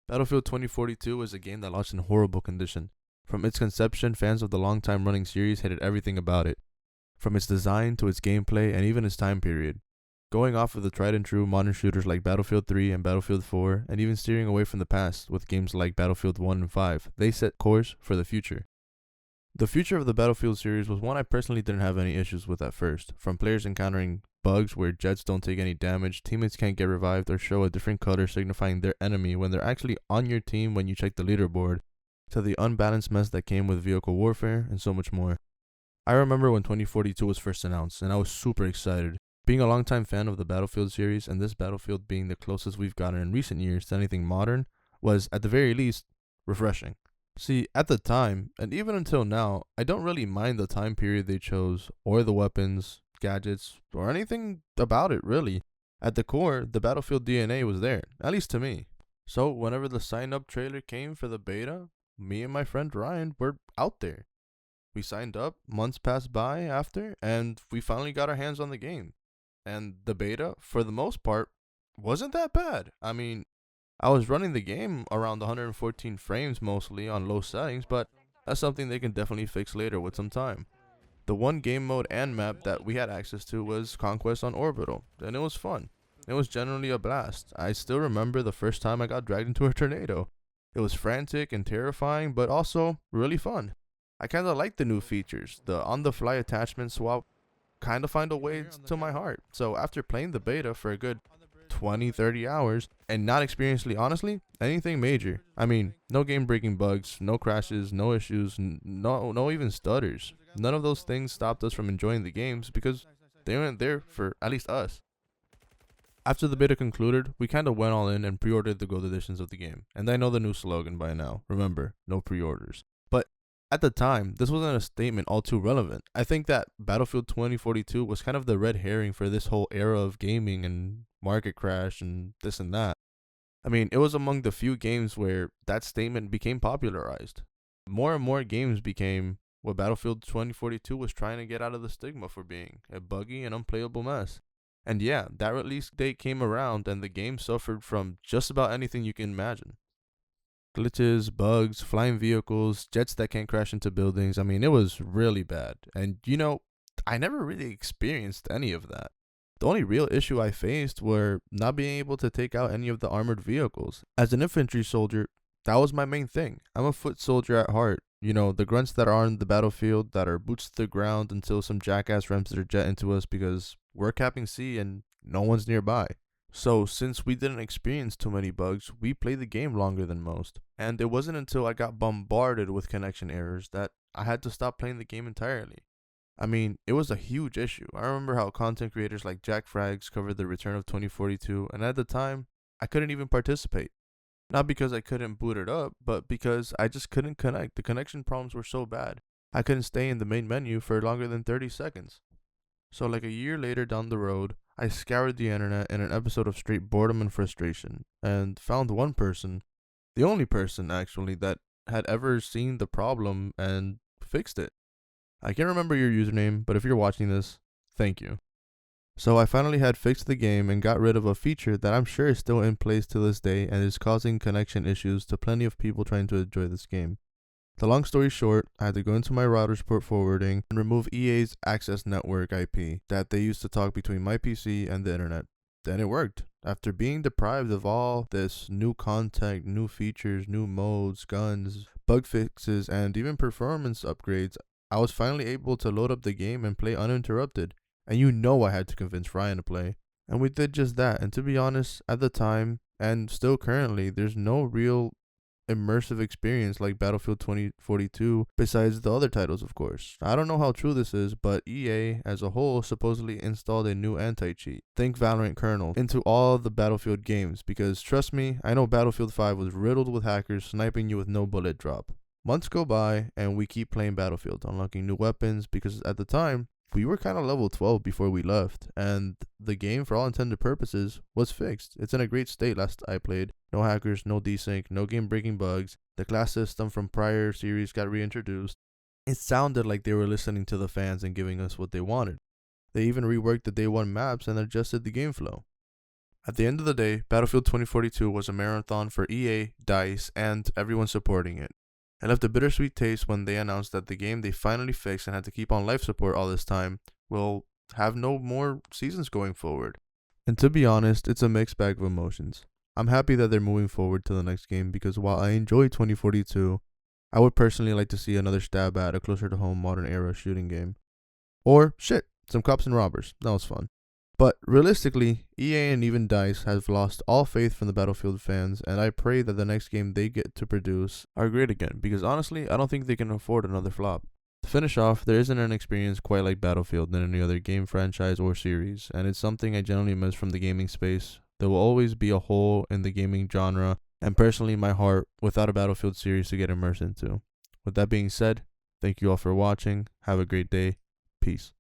Battlefield 2042 is a game that launched in horrible condition. From its conception, fans of the long-time running series hated everything about it, from its design to its gameplay and even its time period. Going off of the tried and true modern shooters like Battlefield 3 and Battlefield 4, and even steering away from the past with games like Battlefield 1 and 5, they set course for the future. The future of the Battlefield series was one I personally didn't have any issues with at first, from players encountering bugs where jets don't take any damage, teammates can't get revived or show a different color signifying their enemy when they're actually on your team when you check the leaderboard, to the unbalanced mess that came with vehicle warfare, and so much more. I remember when 2042 was first announced, and I was super excited. Being a longtime fan of the Battlefield series, and this Battlefield being the closest we've gotten in recent years to anything modern, was, at the very least, refreshing. See, at the time, and even until now, I don't really mind the time period they chose, or the weapons, gadgets, or anything about it, really. At the core, the Battlefield DNA was there, at least to me. So, whenever the sign-up trailer came for the beta, me and my friend Ryan were out there. We signed up, months passed by after, and we finally got our hands on the game. And the beta, for the most part, wasn't that bad. I mean, I was running the game around 114 frames mostly on low settings, but that's something they can definitely fix later with some time. The one game mode and map that we had access to was Conquest on Orbital, and it was fun. It was generally a blast. I still remember the first time I got dragged into a tornado. It was frantic and terrifying, but also really fun. I kinda like the new features. The on-the-fly attachment swap kinda find a way to my heart. So after playing the beta for a good 20, 30 hours and not experiencing, honestly, anything major. I mean, no game-breaking bugs, no crashes, no issues, no even stutters. None of those things stopped us from enjoying the games because they weren't there for at least us. After the beta concluded, we kinda went all in and pre-ordered the gold editions of the game. And I know the new slogan by now. Remember, no pre-orders. But at the time, this wasn't a statement all too relevant. I think that Battlefield 2042 was kind of the red herring for this whole era of gaming and market crash and this and that. I mean, it was among the few games where that statement became popularized. More and more games became what Battlefield 2042 was trying to get out of the stigma for being a buggy and unplayable mess. And yeah, that release date came around and the game suffered from just about anything you can imagine. Glitches, bugs, flying vehicles, jets that can't crash into buildings. I mean, it was really bad. And I never really experienced any of that. The only real issue I faced were not being able to take out any of the armored vehicles. As an infantry soldier, that was my main thing. I'm a foot soldier at heart. The grunts that are on the battlefield that are boots to the ground until some jackass rams their jet into us because we're capping C and no one's nearby. So, since we didn't experience too many bugs, we played the game longer than most. And it wasn't until I got bombarded with connection errors that I had to stop playing the game entirely. I mean, it was a huge issue. I remember how content creators like Jack Frags covered the return of 2042, and at the time, I couldn't even participate. Not because I couldn't boot it up, but because I just couldn't connect. The connection problems were so bad. I couldn't stay in the main menu for longer than 30 seconds. So like a year later down the road, I scoured the internet in an episode of straight boredom and frustration, and found one person, the only person actually, that had ever seen the problem and fixed it. I can't remember your username, but if you're watching this, thank you. So I finally had fixed the game and got rid of a feature that I'm sure is still in place to this day and is causing connection issues to plenty of people trying to enjoy this game. The long story short, I had to go into my router's port forwarding and remove EA's access network IP that they used to talk between my PC and the internet. Then it worked. After being deprived of all this new content, new features, new modes, guns, bug fixes, and even performance upgrades, I was finally able to load up the game and play uninterrupted. And I had to convince Ryan to play. And we did just that. And to be honest, at the time, and still currently, there's no real immersive experience like Battlefield 2042 besides the other titles, of course. I don't know how true this is, but EA as a whole supposedly installed a new anti-cheat, think Valorant kernel, into all the Battlefield games because trust me, I know Battlefield 5 was riddled with hackers sniping you with no bullet drop. Months go by and we keep playing Battlefield, unlocking new weapons because at the time, we were kind of level 12 before we left, and the game, for all intended purposes, was fixed. It's in a great state last I played. No hackers, no desync, no game-breaking bugs. The class system from prior series got reintroduced. It sounded like they were listening to the fans and giving us what they wanted. They even reworked the day one maps and adjusted the game flow. At the end of the day, Battlefield 2042 was a marathon for EA, DICE, and everyone supporting it. It left a bittersweet taste when they announced that the game they finally fixed and had to keep on life support all this time will have no more seasons going forward. And to be honest, it's a mixed bag of emotions. I'm happy that they're moving forward to the next game because while I enjoy 2042, I would personally like to see another stab at a closer to home modern era shooting game. Or, shit, some cops and robbers. That was fun. But realistically, EA and even DICE have lost all faith from the Battlefield fans, and I pray that the next game they get to produce are great again, because honestly, I don't think they can afford another flop. To finish off, there isn't an experience quite like Battlefield in any other game franchise or series, and it's something I generally miss from the gaming space. There will always be a hole in the gaming genre, and personally my heart, without a Battlefield series to get immersed into. With that being said, thank you all for watching, have a great day, peace.